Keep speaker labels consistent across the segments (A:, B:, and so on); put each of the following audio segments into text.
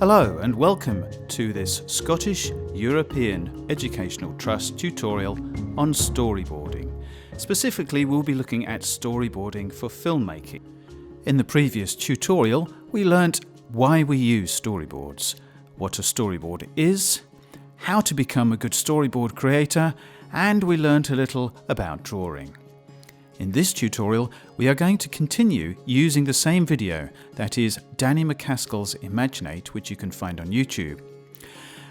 A: Hello and welcome to this Scottish European Educational Trust tutorial on storyboarding. Specifically, we'll be looking at storyboarding for filmmaking. In the previous tutorial, we learnt why we use storyboards, what a storyboard is, how to become a good storyboard creator, and we learnt a little about drawing. In this tutorial, we are going to continue using the same video, that is Danny McCaskill's Imaginate, which you can find on YouTube.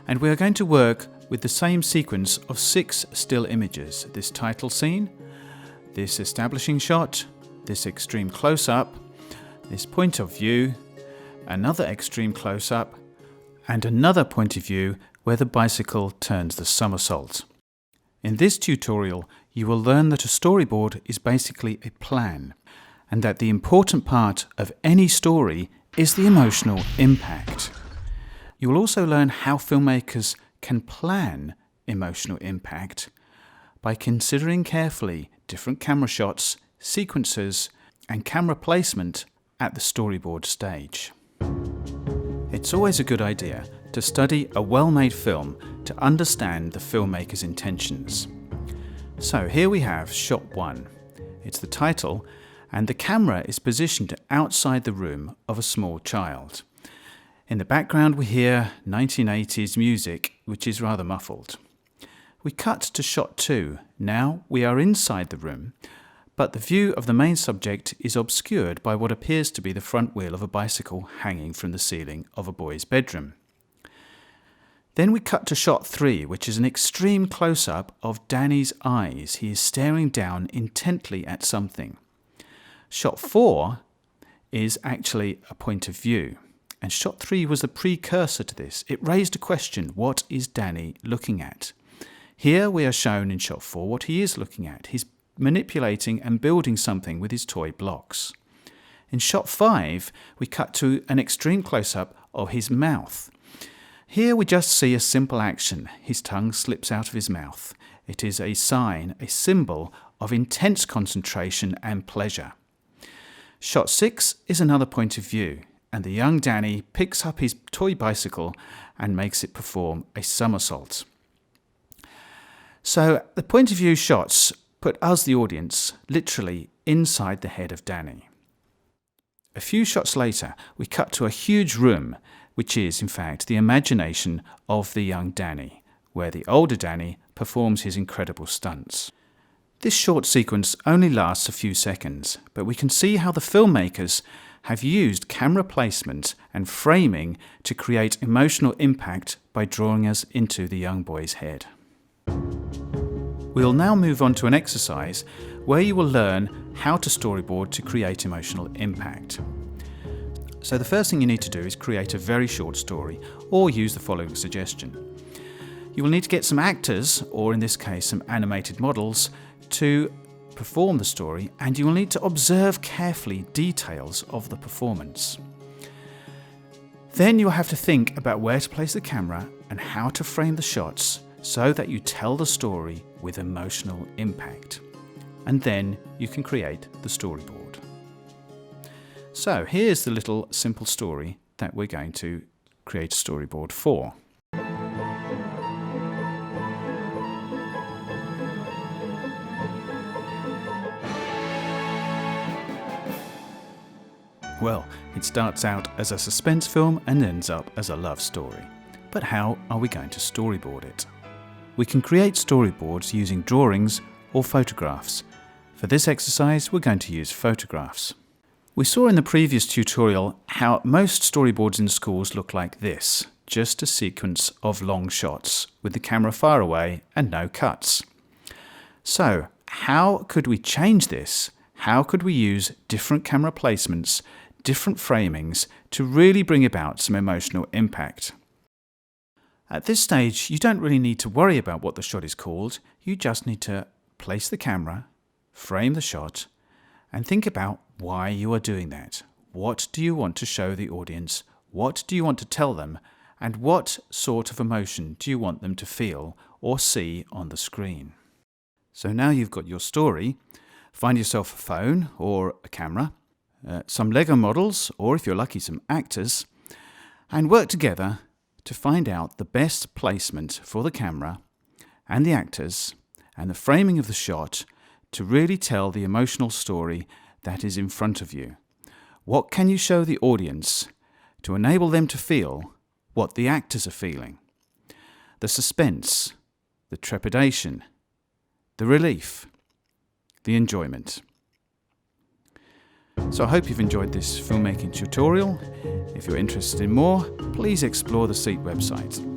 A: And we are going to work with the same sequence of 6 still images: this title scene, this establishing shot, this extreme close-up, this point of view, another extreme close-up, and another point of view where the bicycle turns the somersault. In this tutorial, you will learn that a storyboard is basically a plan, and that the important part of any story is the emotional impact. You will also learn how filmmakers can plan emotional impact by considering carefully different camera shots, sequences, and camera placement at the storyboard stage. It's always a good idea to study a well-made film to understand the filmmaker's intentions. So here we have shot 1. It's the title, and the camera is positioned outside the room of a small child. In the background we hear 1980s music, which is rather muffled. We cut to shot 2. Now we are inside the room, but the view of the main subject is obscured by what appears to be the front wheel of a bicycle hanging from the ceiling of a boy's bedroom. Then we cut to shot 3, which is an extreme close-up of Danny's eyes. He is staring down intently at something. Shot 4 is actually a point of view, and shot 3 was the precursor to this. It raised a question: what is Danny looking at? Here we are shown in shot 4 what he is looking at. He's manipulating and building something with his toy blocks. In shot 5, we cut to an extreme close-up of his mouth. Here we just see a simple action. His tongue slips out of his mouth. It is a sign, a symbol of intense concentration and pleasure. Shot 6 is another point of view, and the young Danny picks up his toy bicycle and makes it perform a somersault. So the point of view shots put us, the audience, literally inside the head of Danny. A few shots later, we cut to a huge room, which is, in fact, the imagination of the young Danny, where the older Danny performs his incredible stunts. This short sequence only lasts a few seconds, but we can see how the filmmakers have used camera placement and framing to create emotional impact by drawing us into the young boy's head. We'll now move on to an exercise where you will learn how to storyboard to create emotional impact. So the first thing you need to do is create a very short story, or use the following suggestion. You will need to get some actors, or in this case some animated models, to perform the story, and you will need to observe carefully details of the performance. Then you'll have to think about where to place the camera and how to frame the shots so that you tell the story with emotional impact. And then you can create the storyboard. So here's the little simple story that we're going to create a storyboard for. Well, it starts out as a suspense film and ends up as a love story. But how are we going to storyboard it? We can create storyboards using drawings or photographs. For this exercise, we're going to use photographs. We saw in the previous tutorial how most storyboards in schools look like this, just a sequence of long shots with the camera far away and no cuts. So, how could we change this? How could we use different camera placements, different framings to really bring about some emotional impact? At this stage, you don't really need to worry about what the shot is called. You just need to place the camera, frame the shot, and think about why you are doing that. What do you want to show the audience? What do you want to tell them? And what sort of emotion do you want them to feel or see on the screen? So now you've got your story. Find yourself a phone or a camera, some Lego models, or if you're lucky, some actors. and work together to find out the best placement for the camera and the actors and the framing of the shot to really tell the emotional story that is in front of you. What can you show the audience to enable them to feel what the actors are feeling? The suspense, the trepidation, the relief, the enjoyment. So I hope you've enjoyed this filmmaking tutorial. If you're interested in more, please explore the SEET website.